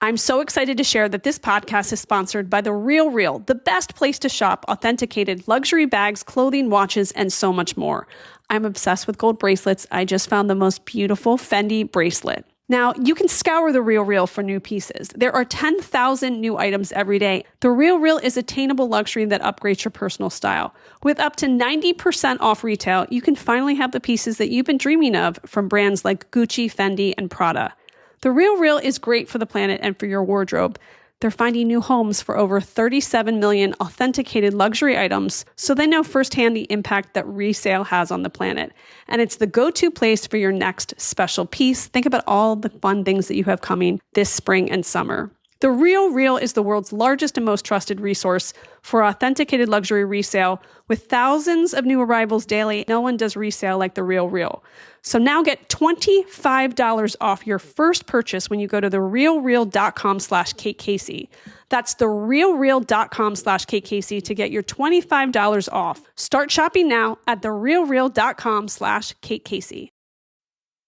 I'm so excited to share that this podcast is sponsored by The Real Real, the best place to shop authenticated luxury bags, clothing, watches, and so much more. I'm obsessed with gold bracelets. I just found the most beautiful Fendi bracelet. Now, you can scour The Real Real for new pieces. There are 10,000 new items every day. The Real Real is attainable luxury that upgrades your personal style. With up to 90% off retail, you can finally have the pieces that you've been dreaming of from brands like Gucci, Fendi, and Prada. The Real Real is great for the planet and for your wardrobe. They're finding new homes for over 37 million authenticated luxury items, so they know firsthand the impact that resale has on the planet. And it's the go-to place for your next special piece. Think about all the fun things that you have coming this spring and summer. The Real Real is the world's largest and most trusted resource for authenticated luxury resale. With thousands of new arrivals daily, no one does resale like The Real Real. So now get $25 off your first purchase when you go to therealreal.com/KateCasey. That's therealreal.com/KateCasey to get your $25 off. Start shopping now at therealreal.com/KateCasey.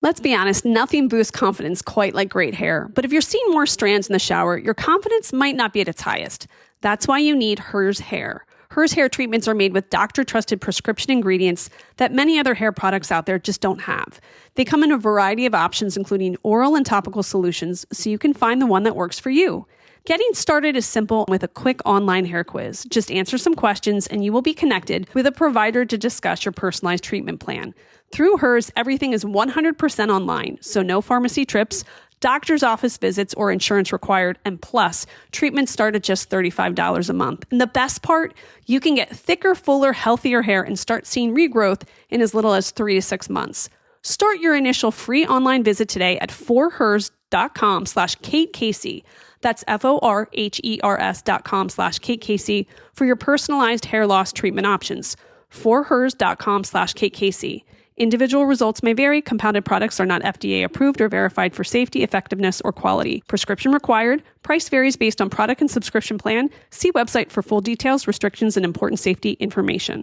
Let's be honest, nothing boosts confidence quite like great hair. But if you're seeing more strands in the shower, your confidence might not be at its highest. That's why you need Hers Hair. Hers Hair treatments are made with doctor-trusted prescription ingredients that many other hair products out there just don't have. They come in a variety of options, including oral and topical solutions, so you can find the one that works for you. Getting started is simple with a quick online hair quiz. Just answer some questions and you will be connected with a provider to discuss your personalized treatment plan. Through Hers, everything is 100% online, so no pharmacy trips, doctor's office visits, or insurance required, and plus, treatments start at just $35 a month. And the best part, you can get thicker, fuller, healthier hair and start seeing regrowth in as little as 3 to 6 months. Start your initial free online visit today at forhers.com/KateCasey. That's FORHERS.com/KateCasey for your personalized hair loss treatment options. forhers.com/KateCasey. Individual results may vary. Compounded products are not FDA approved or verified for safety, effectiveness, or quality. Prescription required. Price varies based on product and subscription plan. See website for full details, restrictions, and important safety information.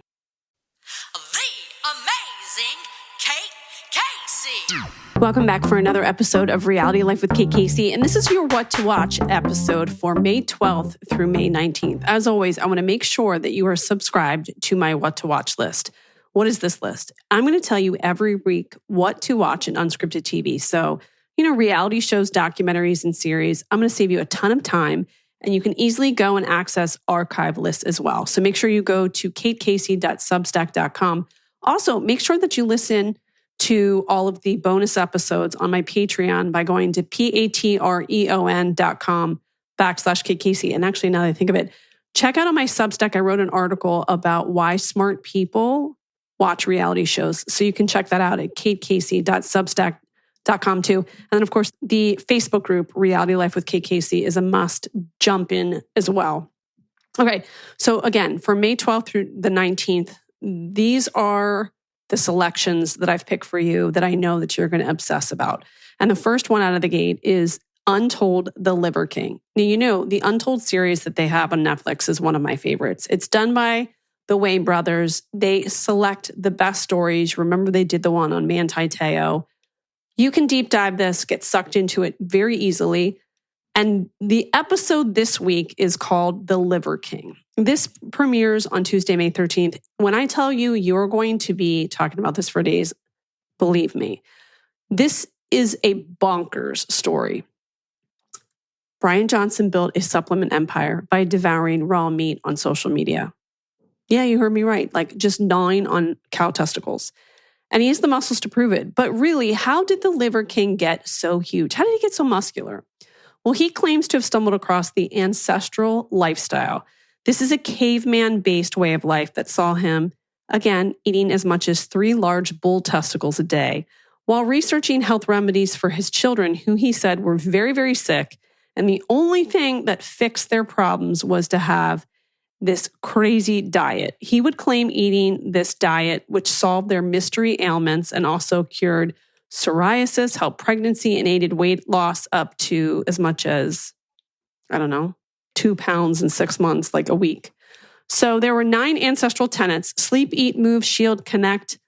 The amazing Kate Casey. Welcome back for another episode of Reality Life with Kate Casey. And this is your What to Watch episode for May 12th through May 19th. As always, I want to make sure that you are subscribed to my What to Watch list. What is this list? I'm going to tell you every week what to watch in unscripted TV. So, reality shows, documentaries, and series. I'm going to save you a ton of time, and you can easily go and access archive lists as well. So make sure you go to katecasey.substack.com. Also, make sure that you listen to all of the bonus episodes on my Patreon by going to patreon.com/KateCasey. And actually, now that I think of it, check out on my Substack, I wrote an article about why smart people watch reality shows. So you can check that out at katecasey.substack.com too. And then, of course, the Facebook group, Reality Life with Kate Casey, is a must jump in as well. Okay, so again, for May 12th through the 19th, these are the selections that I've picked for you that I know that you're going to obsess about. And the first one out of the gate is Untold, The Liver King. Now, the Untold series that they have on Netflix is one of my favorites. It's done by the Wayne brothers. They select the best stories. Remember, they did the one on Manti Te'o. You can deep dive this, get sucked into it very easily. And the episode this week is called The Liver King. This premieres on Tuesday, May 13th. When I tell you you're going to be talking about this for days, believe me, this is a bonkers story. Brian Johnson built a supplement empire by devouring raw meat on social media. Yeah, you heard me right. Like just gnawing on cow testicles. And he has the muscles to prove it. But really, how did the Liver King get so huge? How did he get so muscular? Well, he claims to have stumbled across the ancestral lifestyle. This is a caveman-based way of life that saw him, again, eating as much as 3 large bull testicles a day, while researching health remedies for his children, who he said were very, very sick. And the only thing that fixed their problems was to have this crazy diet. He would claim eating this diet, which solved their mystery ailments and also cured psoriasis, helped pregnancy, and aided weight loss up to as much as, 2 pounds in 6 months, like a week. So there were 9 ancestral tenets: sleep, eat, move, shield, connect,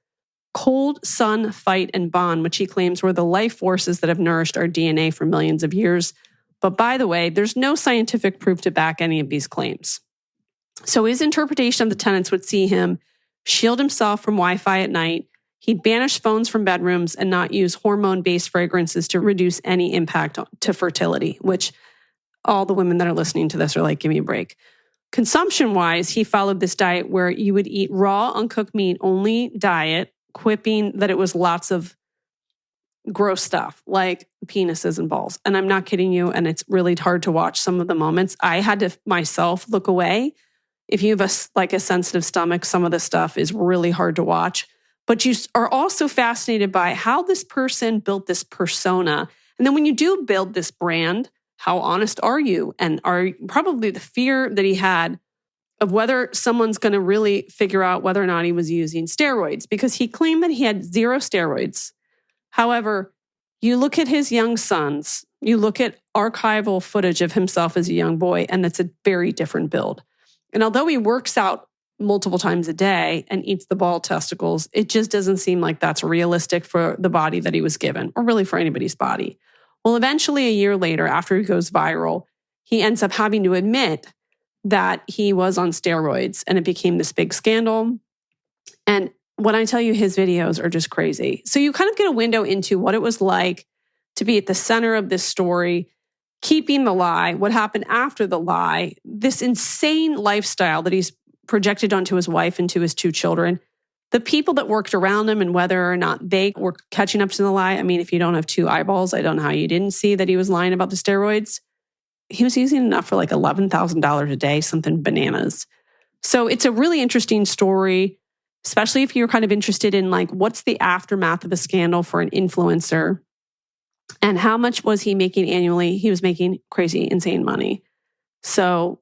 cold, sun, fight, and bond, which he claims were the life forces that have nourished our DNA for millions of years. But by the way, there's no scientific proof to back any of these claims. So his interpretation of the tenants would see him shield himself from Wi-Fi at night. He'd banish phones from bedrooms and not use hormone-based fragrances to reduce any impact to fertility, which all the women that are listening to this are like, give me a break. Consumption-wise, he followed this diet where you would eat raw, uncooked meat only diet, quipping that it was lots of gross stuff like penises and balls. And I'm not kidding you. And it's really hard to watch some of the moments. I had to myself look away. If you have a sensitive stomach, some of the stuff is really hard to watch. But you are also fascinated by how this person built this persona. And then when you do build this brand, how honest are you? And are probably the fear that he had of whether someone's going to really figure out whether or not he was using steroids, because he claimed that he had 0 steroids. However, you look at his young sons, you look at archival footage of himself as a young boy, and it's a very different build. And although he works out multiple times a day and eats the ball testicles, it just doesn't seem like that's realistic for the body that he was given, or really for anybody's body. Well, eventually, a year later, after he goes viral, he ends up having to admit that he was on steroids, and it became this big scandal. And when I tell you, his videos are just crazy. So you kind of get a window into what it was like to be at the center of this story, keeping the lie, what happened after the lie, this insane lifestyle that he's projected onto his wife and to his 2 children, the people that worked around him and whether or not they were catching up to the lie. I mean, if you don't have 2 eyeballs, I don't know how you didn't see that he was lying about the steroids. He was using enough for like $11,000 a day, something bananas. So it's a really interesting story, especially if you're kind of interested in like, what's the aftermath of a scandal for an influencer and how much was he making annually? He was making crazy, insane money. So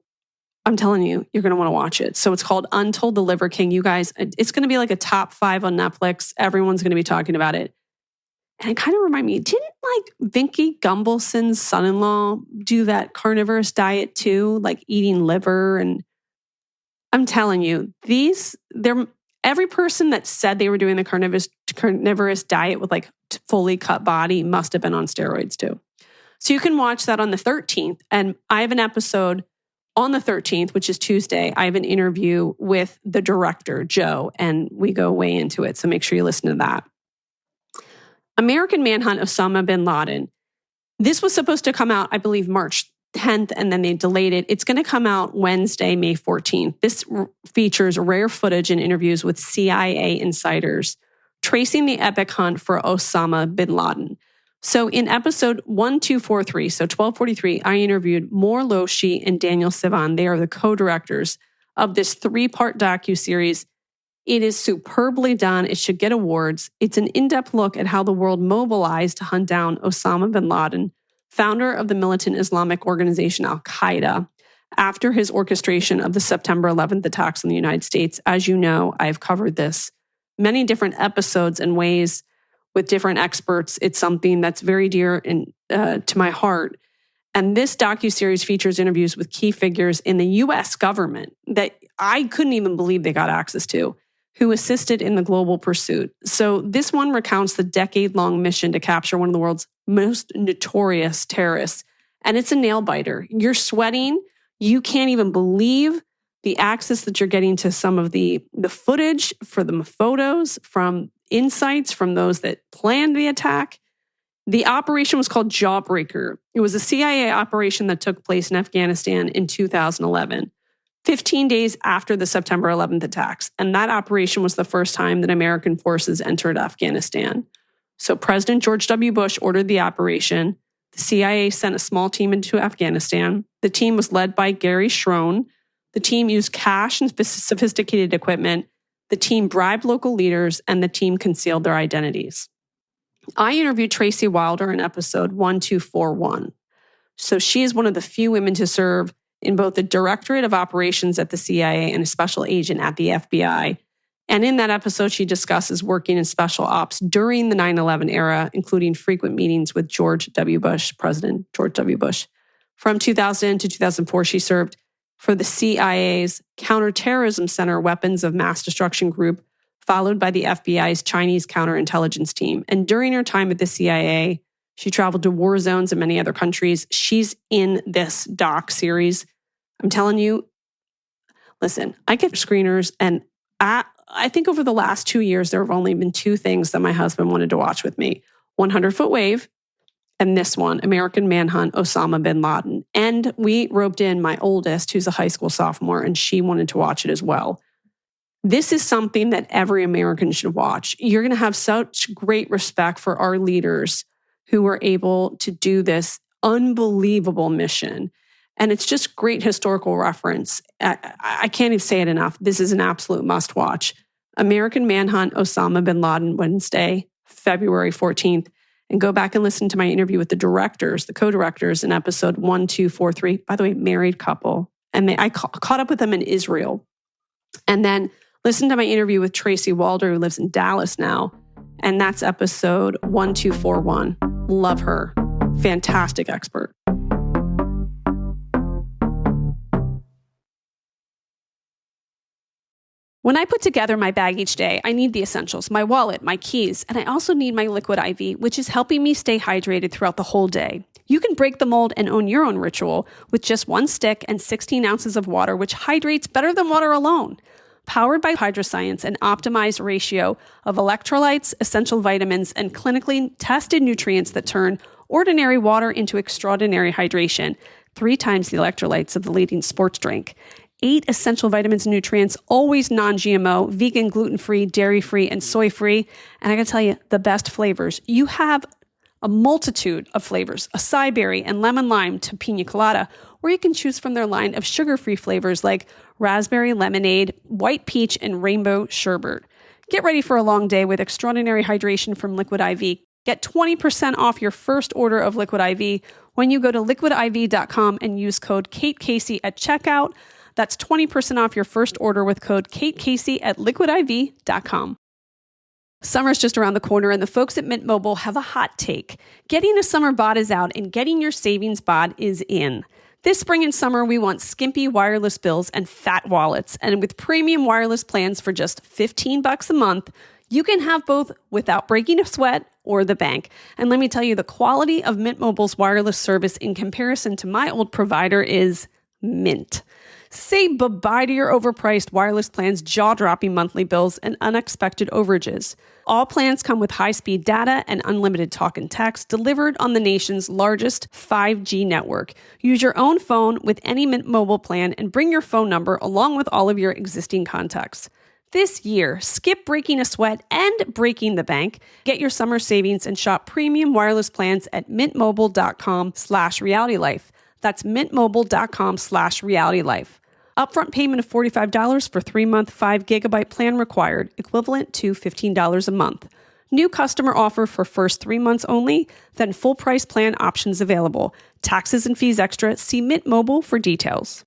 I'm telling you, you're going to want to watch it. So it's called Untold, the Liver King. You guys, it's going to be like a top 5 on Netflix. Everyone's going to be talking about it. And it kind of reminded me, didn't like Vinky Gumbelson's son-in-law do that carnivorous diet too? Like eating liver. And I'm telling you, every person that said they were doing the carnivorous diet with like fully cut body must have been on steroids too. So you can watch that on the 13th. And I have an episode on the 13th, which is Tuesday. I have an interview with the director, Joe, and we go way into it. So make sure you listen to that. American Manhunt, Osama Bin Laden. This was supposed to come out, I believe, March 10th, and then they delayed it. It's going to come out Wednesday, May 14th. This features rare footage and interviews with CIA insiders tracing the epic hunt for Osama Bin Laden. So in episode 1243, so 1243, I interviewed Moore Loshi and Daniel Sivan. They are the co-directors of this 3-part docuseries. It is superbly done. It should get awards. It's an in-depth look at how the world mobilized to hunt down Osama bin Laden, founder of the militant Islamic organization Al-Qaeda, after his orchestration of the September 11th attacks on the United States. As you know, I've covered this many different episodes and ways with different experts. It's something that's very dear to my heart. And this docuseries features interviews with key figures in the U.S. government that I couldn't even believe they got access to, who assisted in the global pursuit. So this one recounts the decade-long mission to capture one of the world's most notorious terrorists. And it's a nail-biter. You're sweating. You can't even believe the access that you're getting to some of the footage, for the photos, from insights from those that planned the attack. The operation was called Jawbreaker. It was a CIA operation that took place in Afghanistan in 2011. 15 days after the September 11th attacks. And that operation was the first time that American forces entered Afghanistan. So President George W. Bush ordered the operation. The CIA sent a small team into Afghanistan. The team was led by Gary Schroen. The team used cash and sophisticated equipment. The team bribed local leaders, and the team concealed their identities. I interviewed Tracy Wilder in episode 1241. So she is one of the few women to serve in both the Directorate of Operations at the CIA and a special agent at the FBI. And in that episode, she discusses working in special ops during the 9/11 era, including frequent meetings with President George W. Bush. From 2000 to 2004, she served for the CIA's Counterterrorism Center Weapons of Mass Destruction Group, followed by the FBI's Chinese counterintelligence team. And during her time at the CIA, She traveled to war zones in many other countries. She's in this doc series. I'm telling you, listen, I get screeners, and I think over the last 2 years, there have only been two things that my husband wanted to watch with me. 100 Foot Wave and this one, American Manhunt, Osama Bin Laden. And we roped in my oldest, who's a high school sophomore, and she wanted to watch it as well. This is something that every American should watch. You're going to have such great respect for our leaders who were able to do this unbelievable mission. And it's just great historical reference. I can't even say it enough. This is an absolute must watch. American Manhunt, Osama Bin Laden, Wednesday, February 14th. And go back and listen to my interview with the directors, the co-directors in episode 1, 2, 4, 3. By the way, married couple. And I caught up with them in Israel. And then listen to my interview with Tracy Walder, who lives in Dallas now. And that's episode 1241. Love her. Fantastic expert. When I put together my bag each day, I need the essentials, my wallet, my keys, and I also need my Liquid IV, which is helping me stay hydrated throughout the whole day. You can break the mold and own your own ritual with just one stick and 16 ounces of water, which hydrates better than water alone. Powered by Hydroscience, an optimized ratio of electrolytes, essential vitamins, and clinically tested nutrients that turn ordinary water into extraordinary hydration, 3 times the electrolytes of the leading sports drink. 8 essential vitamins and nutrients, always non-GMO, vegan, gluten-free, dairy-free, and soy-free. And I gotta tell you, the best flavors. You have a multitude of flavors, acai berry and lemon lime to pina colada, or you can choose from their line of sugar-free flavors like raspberry lemonade, white peach, and rainbow sherbet. Get ready for a long day with extraordinary hydration from Liquid IV. Get 20% off your first order of Liquid IV when you go to liquidiv.com and use code Kate Casey at checkout. That's 20% off your first order with code Kate Casey at liquidiv.com. Summer's just around the corner, and the folks at Mint Mobile have a hot take. Getting a summer bod is out, and getting your savings bod is in. This spring and summer, we want skimpy wireless bills and fat wallets. And with premium wireless plans for just $15 a month, you can have both without breaking a sweat or the bank. And let me tell you, the quality of Mint Mobile's wireless service in comparison to my old provider is mint. Say bye-bye to your overpriced wireless plans, jaw-dropping monthly bills, and unexpected overages. All plans come with high-speed data and unlimited talk and text delivered on the nation's largest 5G network. Use your own phone with any Mint Mobile plan and bring your phone number along with all of your existing contacts. This year, skip breaking a sweat and breaking the bank. Get your summer savings and shop premium wireless plans at mintmobile.com/realitylife. That's mintmobile.com/realitylife. Upfront payment of $45 for 3-month 5GB plan required, equivalent to $15 a month. New customer offer for first 3 months only, then full price plan options available. Taxes and fees extra. See Mint Mobile for details.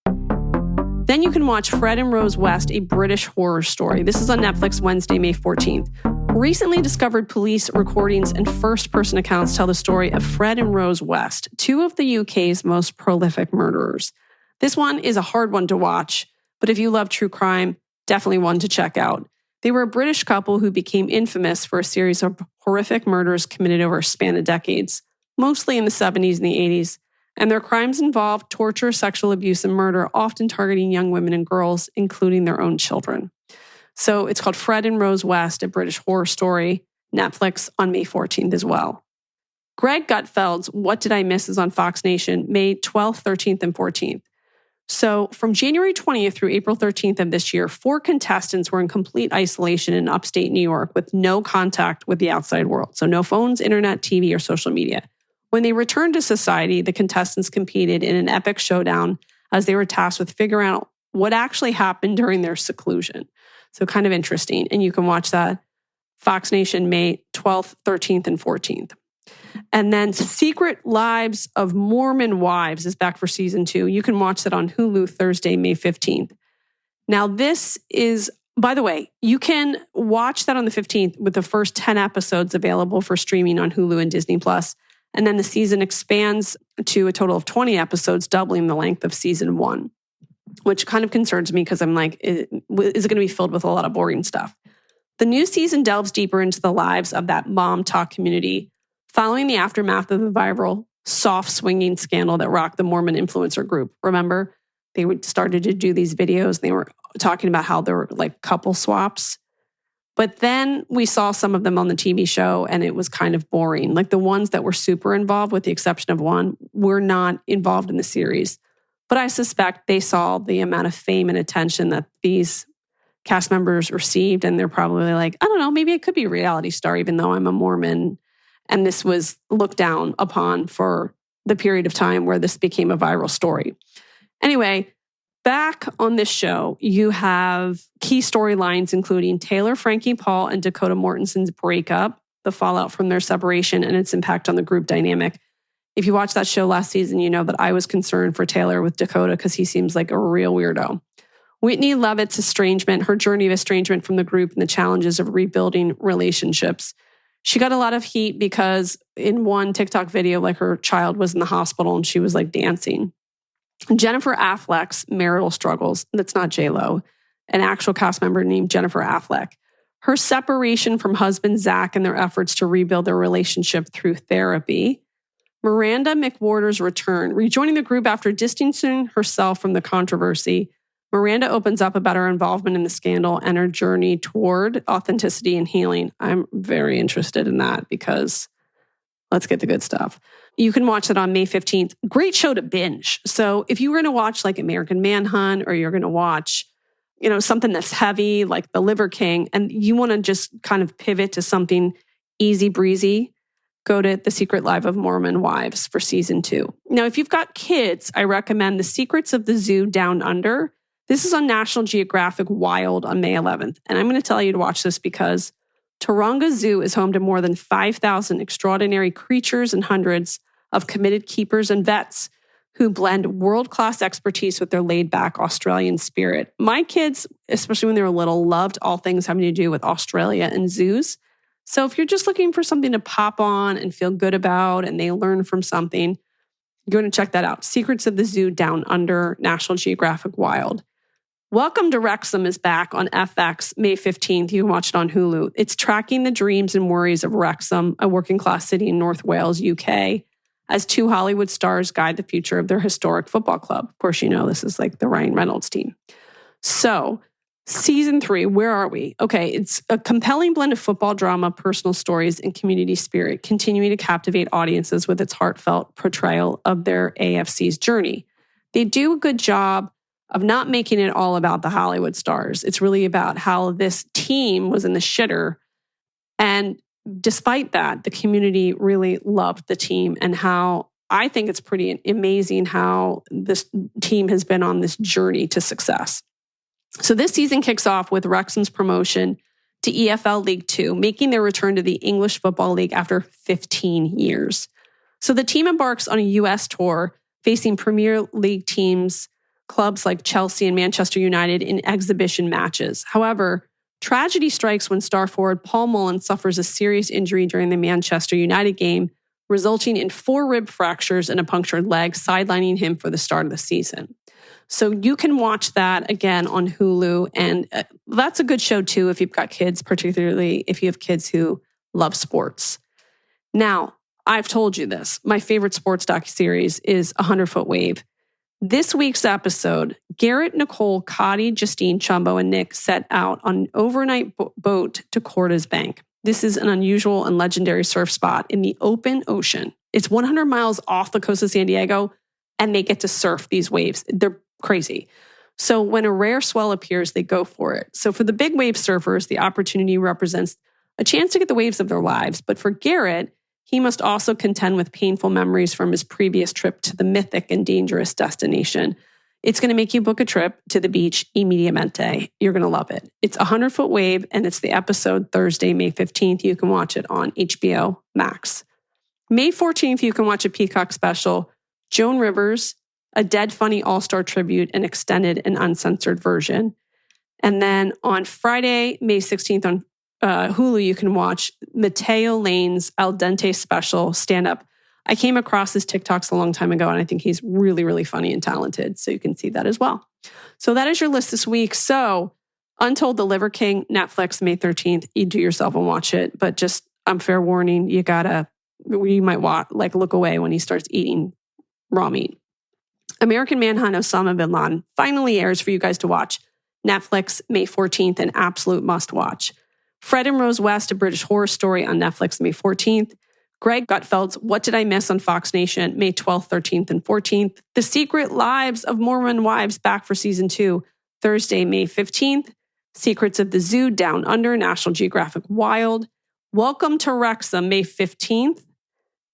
Then you can watch Fred and Rose West, a British horror story. This is on Netflix Wednesday, May 14th. Recently discovered police recordings and first-person accounts tell the story of Fred and Rose West, 2 of the UK's most prolific murderers. This one is a hard one to watch, but if you love true crime, definitely one to check out. They were a British couple who became infamous for a series of horrific murders committed over a span of decades, mostly in the 70s and the 80s. And their crimes involved torture, sexual abuse, and murder, often targeting young women and girls, including their own children. So it's called Fred and Rose West, a British horror story, Netflix on May 14th as well. Greg Gutfeld's What Did I Miss is on Fox Nation, May 12th, 13th, and 14th. So from January 20th through April 13th of this year, 4 contestants were in complete isolation in upstate New York with no contact with the outside world. So no phones, internet, TV, or social media. When they returned to society, the contestants competed in an epic showdown as they were tasked with figuring out what actually happened during their seclusion. So kind of interesting. And you can watch that Fox Nation, May 12th, 13th, and 14th. And then Secret Lives of Mormon Wives is back for season 2. You can watch that on Hulu Thursday, May 15th. Now this is, by the way, you can watch that on the 15th with the first 10 episodes available for streaming on Hulu and Disney+. And then the season expands to a total of 20 episodes, doubling the length of season 1, which kind of concerns me because I'm like, is it going to be filled with a lot of boring stuff? The new season delves deeper into the lives of that mom talk community following the aftermath of the viral soft swinging scandal that rocked the Mormon influencer group. Remember, they started to do these videos. They were talking about how there were like couple swaps. But then we saw some of them on the TV show and it was kind of boring. Like the ones that were super involved, with the exception of one, were not involved in the series. But I suspect they saw the amount of fame and attention that these cast members received. And they're probably like, I don't know, maybe it could be a reality star, even though I'm a Mormon. And this was looked down upon for the period of time where this became a viral story. Anyway, back on this show, you have key storylines including Taylor, Frankie, Paul, and Dakota Mortenson's breakup, the fallout from their separation, and its impact on the group dynamic. If you watched that show last season, you know that I was concerned for Taylor with Dakota because he seems like a real weirdo. Whitney Levitt's estrangement, her journey of estrangement from the group, and the challenges of rebuilding relationships. She got a lot of heat because in one TikTok video, like her child was in the hospital and she was like dancing. Jennifer Affleck's marital struggles. That's not J-Lo. An actual cast member named Jennifer Affleck. Her separation from husband Zach and their efforts to rebuild their relationship through therapy. Miranda McWhorter's return, rejoining the group after distancing herself from the controversy. Miranda opens up about her involvement in the scandal and her journey toward authenticity and healing. I'm very interested in that because let's get the good stuff. You can watch it on May 15th. Great show to binge. So if you were going to watch like American Manhunt, or you're going to watch, something that's heavy like The Liver King, and you want to just kind of pivot to something easy breezy, go to The Secret Life of Mormon Wives for season 2. Now, if you've got kids, I recommend The Secrets of the Zoo Down Under. This is on National Geographic Wild on May 11th. And I'm going to tell you to watch this because Taronga Zoo is home to more than 5,000 extraordinary creatures and hundreds of committed keepers and vets who blend world-class expertise with their laid-back Australian spirit. My kids, especially when they were little, loved all things having to do with Australia and zoos. So if you're just looking for something to pop on and feel good about and they learn from something, you're going to check that out. Secrets of the Zoo Down Under, National Geographic Wild. Welcome to Wrexham is back on FX May 15th. You can watch it on Hulu. It's tracking the dreams and worries of Wrexham, a working class city in North Wales, UK, as 2 Hollywood stars guide the future of their historic football club. Of course, this is like the Ryan Reynolds team. So, season 3, where are we? Okay, it's a compelling blend of football drama, personal stories, and community spirit, continuing to captivate audiences with its heartfelt portrayal of their AFC's journey. They do a good job of not making it all about the Hollywood stars. It's really about how this team was in the shitter. And despite that, the community really loved the team, and how I think it's pretty amazing how this team has been on this journey to success. So this season kicks off with Wrexham's promotion to EFL League 2, making their return to the English Football League after 15 years. So the team embarks on a US tour, facing Premier League teams, clubs like Chelsea and Manchester United, in exhibition matches. However, tragedy strikes when star forward Paul Mullen suffers a serious injury during the Manchester United game, resulting in 4 rib fractures and a punctured leg, sidelining him for the start of the season. So you can watch that again on Hulu, and that's a good show too if you've got kids, particularly if you have kids who love sports. Now, I've told you this. My favorite sports docuseries is 100-Foot Wave. This week's episode, Garrett, Nicole, Cotty, Justine, Chumbo, and Nick set out on an overnight boat to Corda's Bank. This is an unusual and legendary surf spot in the open ocean. It's 100 miles off the coast of San Diego, and they get to surf these waves. They're crazy. So when a rare swell appears, they go for it. So for the big wave surfers, the opportunity represents a chance to get the waves of their lives. But for Garrett, he must also contend with painful memories from his previous trip to the mythic and dangerous destination. It's going to make you book a trip to the beach immediatamente. You're going to love it. It's 100-Foot Wave, and it's the episode Thursday, May 15th. You can watch it on HBO Max. May 14th, you can watch a Peacock special, Joan Rivers, a Dead Funny All-Star tribute, an extended and uncensored version. And then on Friday, May 16th on Hulu, you can watch Mateo Lane's Al Dente special, stand-up. I came across his TikToks a long time ago, and I think he's really, really funny and talented. So you can see that as well. So that is your list this week. So Untold, The Liver King, Netflix, May 13th. You do yourself and watch it. But just, fair warning, you might look away when he starts eating raw meat. American Manhunt, Osama Bin Laden finally airs for you guys to watch. Netflix, May 14th, an absolute must watch. Fred and Rose West, a British horror story on Netflix, May 14th. Greg Gutfeld's What Did I Miss on Fox Nation, May 12th, 13th, and 14th. The Secret Lives of Mormon Wives back for season 2, Thursday, May 15th. Secrets of the Zoo, Down Under, National Geographic Wild. Welcome to Wrexham, May 15th.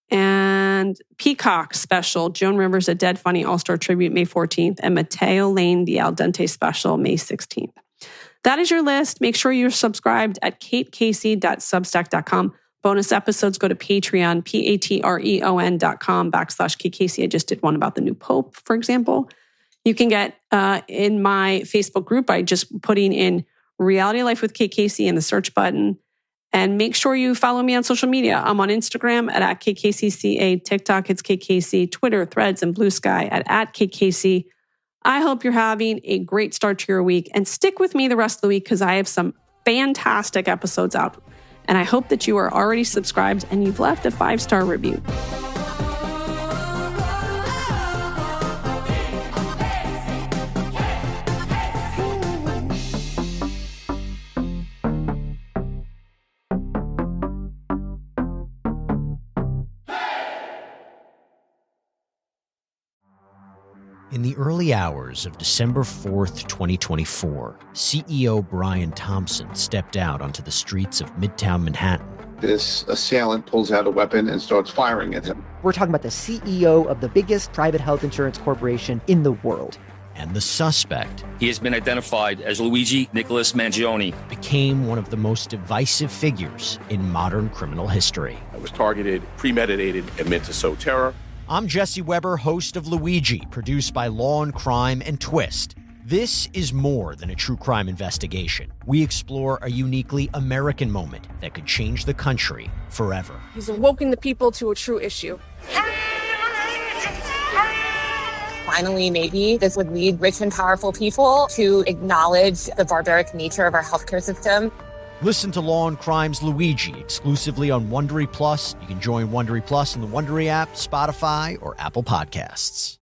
And Peacock special, Joan Rivers, A Dead Funny All-Star Tribute, May 14th. And Mateo Lane, The Al Dente Special, May 16th. That is your list. Make sure you're subscribed at katecasey.substack.com. Bonus episodes, go to Patreon, patreon.com/KCasey. I just did one about the new Pope, for example. You can get in my Facebook group by just putting in Reality Life with Kate Casey in the search button. And make sure you follow me on social media. I'm on Instagram at KKCCA, TikTok, it's KKC, Twitter, Threads, and Blue Sky at KKC. I hope you're having a great start to your week. And stick with me the rest of the week because I have some fantastic episodes out. And I hope that you are already subscribed and you've left a 5-star review. In the early hours of December 4th, 2024, CEO Brian Thompson stepped out onto the streets of Midtown Manhattan. This assailant pulls out a weapon and starts firing at him. We're talking about the CEO of the biggest private health insurance corporation in the world. And the suspect, he has been identified as Luigi Nicholas Mangione, became one of the most divisive figures in modern criminal history. It was targeted, premeditated, and meant to sow terror. I'm Jesse Weber, host of Luigi, produced by Law and Crime and Twist. This is more than a true crime investigation. We explore a uniquely American moment that could change the country forever. He's awoken the people to a true issue. Finally, maybe this would lead rich and powerful people to acknowledge the barbaric nature of our healthcare system. Listen to Law and Crime's Luigi exclusively on Wondery Plus. You can join Wondery Plus in the Wondery app, Spotify, or Apple Podcasts.